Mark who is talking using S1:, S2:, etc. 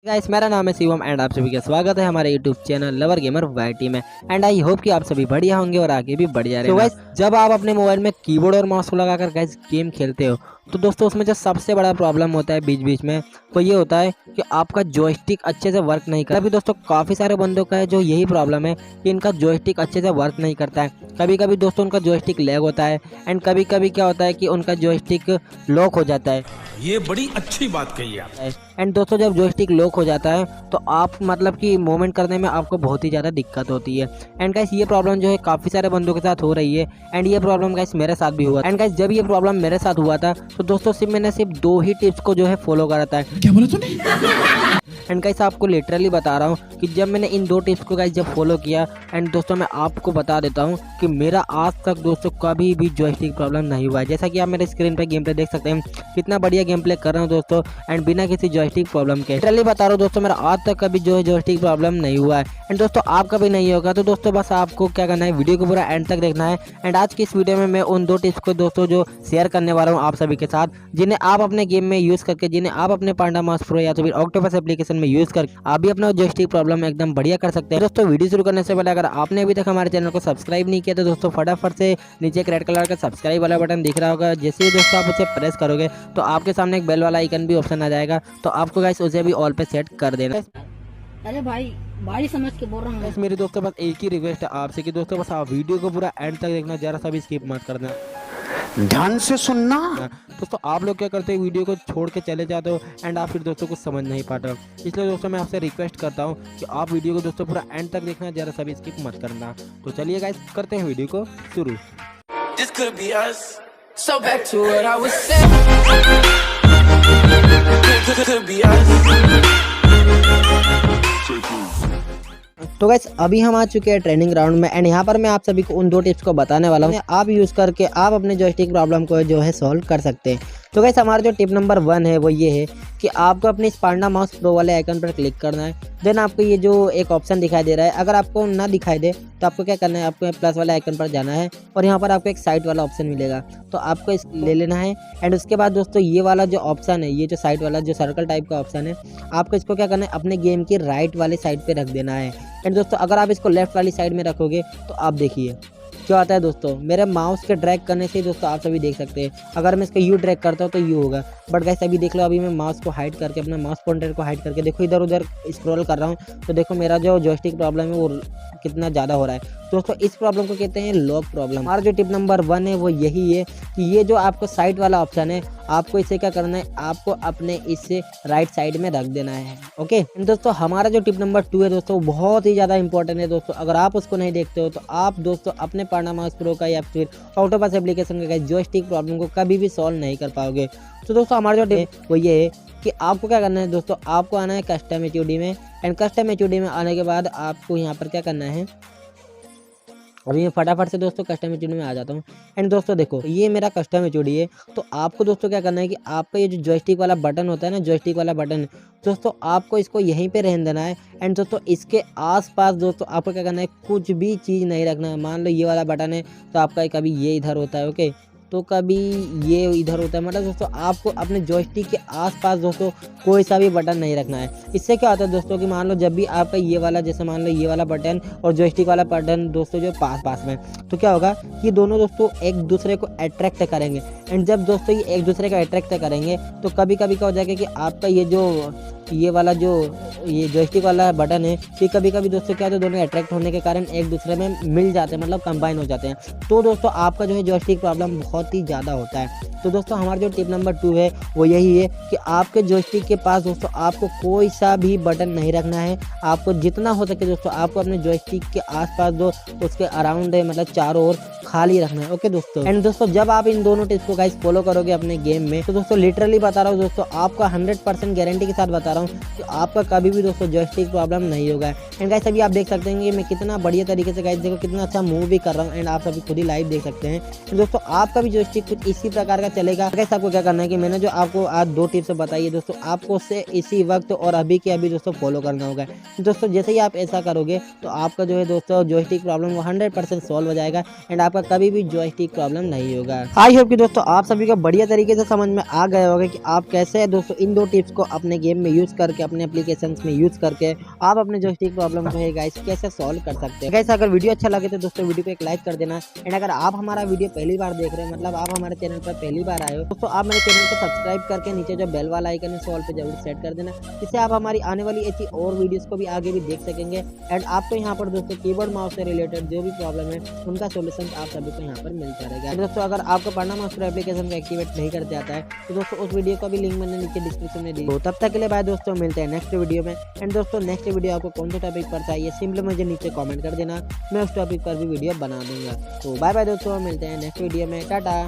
S1: Guys मेरा नाम है शिवम एंड आप सभी का स्वागत है हमारे YouTube channel lover gamer YT में। एंड आई होप कि आप सभी बढ़िया होंगे और आगे भी बढ़िया रहेंगे। तो गाइस जब आप अपने मोबाइल में कीबोर्ड और माउस को लगाकर गाइस गेम खेलते हो तो दोस्तों उसमें जो सबसे बड़ा प्रॉब्लम होता है बीच बीच में वो ये होता है कि आपका जॉयस्टिक अच्छे से वर्क नहीं करता। अभी दोस्तों काफ़ी सारे बंदों का है जो यही प्रॉब्लम है कि इनका जॉयस्टिक अच्छे से वर्क नहीं करता है। कभी कभी दोस्तों उनका जॉयस्टिक लैग होता है एंड कभी कभी क्या होता है कि उनका जॉयस्टिक लॉक हो जाता है।
S2: ये बड़ी अच्छी बात कही आप।
S1: एंड दोस्तों जब जॉयस्टिक लॉक हो जाता है तो आप मतलब कि मूवमेंट करने में आपको बहुत ही ज़्यादा दिक्कत होती है। एंड गाइस ये प्रॉब्लम जो है काफ़ी सारे बंदों के साथ हो रही है एंड ये प्रॉब्लम गाइस मेरे साथ भी हुआ। एंड गाइस जब ये प्रॉब्लम मेरे साथ हुआ था तो दोस्तों मैंने सिर्फ 2 ही टिप्स को जो है फॉलो करा था।
S2: क्या बोला तूने?
S1: एंड गाइस आपको लिटरली बता रहा हूँ कि जब मैंने इन 2 टिप्स को गाइस जब फॉलो किया एंड दोस्तों मैं आपको बता देता हूँ कि मेरा आज तक दोस्तों कभी भी जॉयस्टिक प्रॉब्लम नहीं हुआ है। जैसा कि आप मेरे स्क्रीन पे गेम प्ले देख सकते हैं, कितना बढ़िया गेम प्ले कर रहा हूँ दोस्तों एंड बिना किसी जॉयस्टिक प्रॉब्लम के। लिटरली बता रहा हूँ दोस्तों मेरा आज तक कभी जो है जॉयस्टिक प्रॉब्लम नहीं हुआ है एंड दोस्तों आपका भी नहीं होगा। तो दोस्तों बस आपको क्या करना है, वीडियो को पूरा एंड तक देखना है। एंड आज की इस वीडियो में मैं उन 2 टिप्स को दोस्तों जो शेयर करने वाला हूँ आप सभी के साथ, जिन्हें आप अपने गेम में यूज़ करके, जिन्हें आप अपने पांडा माउस प्रो या तो फिर ऑक्टोपस एप्लीकेशन में यूज़ करके आप भी अपना जॉयस्टिक प्रॉब्लम एकदम बढ़िया कर सकते हैं। दोस्तों वीडियो शुरू करने से पहले अगर आपने अभी तक हमारे चैनल को सब्सक्राइब नहीं किया तो दोस्तों फटाफट से नीचे एक रेड कलर का सब्सक्राइब वाला बटन दिख रहा होगा। जैसे ही दोस्तों आप उसे प्रेस करोगे तो आपके सामने एक बेल वाला आइकन भी ऑप्शन आ जाएगा, तो आपको गाइस उसे भी ऑल पे सेट कर देना।
S3: अरे भाई समझ के बोल रहा हूँ।
S1: मेरे दोस्तों बस एक ही रिक्वेस्ट है आपसे कि दोस्तों बस आप वीडियो को पूरा एंड तक देखना, जरा सा भी स्किप मत करना।
S2: ध्यान से सुनना।
S1: दोस्तों आप लोग क्या करते हैं, वीडियो को छोड़ के चले जाते हो एंड आप फिर दोस्तों कुछ समझ नहीं पाते हो। इसलिए दोस्तों मैं आपसे रिक्वेस्ट करता हूँ कि आप वीडियो को दोस्तों पूरा एंड तक देखना, जरा सा भी स्किप मत करना। तो चलिए गाइस करते हैं वीडियो को शुरू।
S4: This could be us. So back to what I was saying. Could be us.
S1: तो गाइस अभी हम आ चुके हैं ट्रेनिंग ग्राउंड में एंड यहाँ पर मैं आप सभी को उन 2 टिप्स को बताने वाला हूँ, आप यूज़ करके आप अपने जॉयस्टिक प्रॉब्लम को जो है सॉल्व कर सकते हैं। तो गाइस हमारा जो टिप नंबर 1 है वो ये है कि आपको अपने इस पांडा माउस प्रो वाले आइकन पर क्लिक करना है। देन आपको ये जो एक ऑप्शन दिखाई दे रहा है, अगर आपको ना दिखाई दे तो आपको क्या करना है, आपको प्लस वाले आइकन पर जाना है और यहाँ पर आपको एक साइट वाला ऑप्शन मिलेगा, तो आपको इस ले लेना है। एंड उसके बाद दोस्तों ये वाला जो ऑप्शन है, ये जो साइट वाला जो सर्कल टाइप का ऑप्शन है, आपको इसको क्या करना है, अपने गेम की राइट वाली साइड पे रख देना है। एंड दोस्तों अगर आप इसको लेफ्ट वाली साइड में रखोगे तो आप देखिए क्या आता है। दोस्तों मेरे माउस के ड्रैग करने से दोस्तों आप सभी देख सकते हैं, अगर मैं इसको यू ड्रैग करता हूँ तो यू होगा। बट गाइस अभी देख लो, अभी मैं माउस को हाइड करके, अपना माउस पॉइंटर को हाइड करके देखो इधर उधर स्क्रॉल कर रहा हूँ तो देखो मेरा जो जॉयस्टिक प्रॉब्लम है वो कितना ज़्यादा हो रहा है। दोस्तों इस प्रॉब्लम को कहते हैं लॉक प्रॉब्लम। हमारा जो टिप नंबर 1 है वो यही है कि ये जो आपको साइड वाला ऑप्शन है, आपको इसे क्या करना है, आपको अपने इससे राइट साइड में रख देना है। ओके दोस्तों हमारा जो टिप नंबर 2 है दोस्तों बहुत ही ज़्यादा इंपॉर्टेंट है दोस्तों। अगर आप उसको नहीं देखते हो तो आप दोस्तों अपने पांडा माउस प्रो का या फिर ऑक्टोपस एप्लीकेशन का जॉयस्टिक प्रॉब्लम को कभी भी सॉल्व नहीं कर पाओगे। तो दोस्तों हमारा जो टिप वो ये है कि आपको क्या करना है दोस्तों, आपको आना है कस्टम एचयूडी में। एंड कस्टम एचयूडी में आने के बाद आपको यहाँ पर क्या करना है, अभी मैं फटाफट से दोस्तों कस्टम एचयूडी में आ जाता हूँ। एंड दोस्तों देखो ये मेरा कस्टम एचयूडी है, तो आपको दोस्तों क्या करना है कि आपका ये जो जॉयस्टिक वाला बटन होता है ना, जॉयस्टिक वाला बटन दोस्तों आपको इसको यहीं पे रहने देना है। एंड दोस्तों इसके आसपास दोस्तों आपको क्या करना है, कुछ भी चीज़ नहीं रखना है। मान लो ये वाला बटन है तो आपका कभी ये इधर होता है, ओके, तो कभी ये इधर होता है। मतलब दोस्तों आपको अपने जॉयस्टिक के आसपास दोस्तों कोई सा भी बटन नहीं रखना है। इससे क्या होता है दोस्तों कि मान लो जब भी आपका ये वाला, जैसे मान लो ये वाला बटन और जॉयस्टिक वाला बटन दोस्तों जो पास में, तो क्या होगा कि दोनों दोस्तों एक दूसरे को अट्रैक्ट करेंगे। एंड जब दोस्तों ये एक दूसरे को अट्रैक्ट करेंगे तो कभी कभी क्या हो जाएगा कि आपका ये वाला जो ये जॉयस्टिक वाला बटन है, ये कभी कभी दोस्तों क्या होता है, दोनों अट्रैक्ट होने के कारण एक दूसरे में मिल जाते हैं, मतलब कंबाइन हो जाते हैं। तो दोस्तों आपका जो है जॉयस्टिक प्रॉब्लम बहुत ही ज़्यादा होता है। तो दोस्तों हमारा जो टिप नंबर 2 है वो यही है कि आपके जॉयस्टिक के पास दोस्तों आपको कोई सा भी बटन नहीं रखना है। आपको जितना हो सके दोस्तों आपको अपने जॉयस्टिक के आसपास जो उसके अराउंड है, मतलब चारों ओर खाली रखना है। ओके दोस्तों, एंड दोस्तों जब आप इन दोनों टिप्स को गाइस फॉलो करोगे अपने गेम में तो दोस्तों लिटरली बता रहा हूँ दोस्तों, आपका 100% गारंटी के साथ बता रहा हूँ कि आपका कभी भी दोस्तों जॉयस्टिक प्रॉब्लम नहीं होगा। एंड गाइस अभी आप देख सकते हैं कि मैं कितना बढ़िया तरीके से गाइस देखो कितना अच्छा मूव भी कर रहा हूँ एंड आप सभी खुद ही लाइव देख सकते हैं। दोस्तों आपका भी जॉयस्टिक कुछ इसी प्रकार का चलेगा। गाइस आपको क्या करना है कि मैंने जो आपको आज 2 टिप्स बताई है दोस्तों, आपको उससे इसी वक्त और अभी के अभी दोस्तों फॉलो करना होगा। दोस्तों जैसे ही आप ऐसा करोगे तो आपका जो है दोस्तों जॉयस्टिक प्रॉब्लम 100% सॉल्व हो जाएगा एंड आपका आपका कभी भी जॉयस्टिक प्रॉब्लम नहीं होगा। आई होप कि दोस्तों आप सभी को बढ़िया तरीके से समझ में आ गया होगा कि आप कैसे दोस्तों इन दो टिप्स को अपने गेम में यूज करके, अपने एप्लीकेशंस में यूज करके आप अपने जॉयस्टिक प्रॉब्लम को है गाइस कैसे सॉल्व कर सकते हैं। गाइस अगर वीडियो अच्छा लगे तो दोस्तों वीडियो को एक लाइक कर देना। एंड अगर आप हमारा वीडियो पहली बार देख रहे हैं, मतलब आप हमारे चैनल पर पहली बार आए हो, दोस्तों आप मेरे चैनल को सब्सक्राइब करके नीचे जो बेल वाला आइकन है ऑल पे जरूर सेट कर देना, जिससे आप हमारी आने वाली ऐसी और वीडियोस को भी आगे भी देख सकेंगे। एंड आपको यहाँ पर दोस्तों कीबोर्ड माउस से रिलेटेड जो भी प्रॉब्लम है उनका सोल्यूशन आप सभी को यहाँ पर मिलता रहेगा। दोस्तों अगर आपको पढ़ना मास्टर एप्लीकेशन को एक्टिवेट नहीं करते आता है तो दोस्तों उस वीडियो का भी लिंक मैंने नीचे डिस्क्रिप्शन में दी। तो तब तक के लिए बाय दोस्तों, मिलते हैं नेक्स्ट वीडियो में। एंड दोस्तों नेक्स्ट वीडियो आपको कौन सा टॉपिक पर चाहिए सिंपली मुझे नीचे कमेंट कर देना, मैं उस टॉपिक पर भी वीडियो बना दूंगा। तो बाय बाय दोस्तों, मिलते हैं नेक्स्ट वीडियो में, टाटा।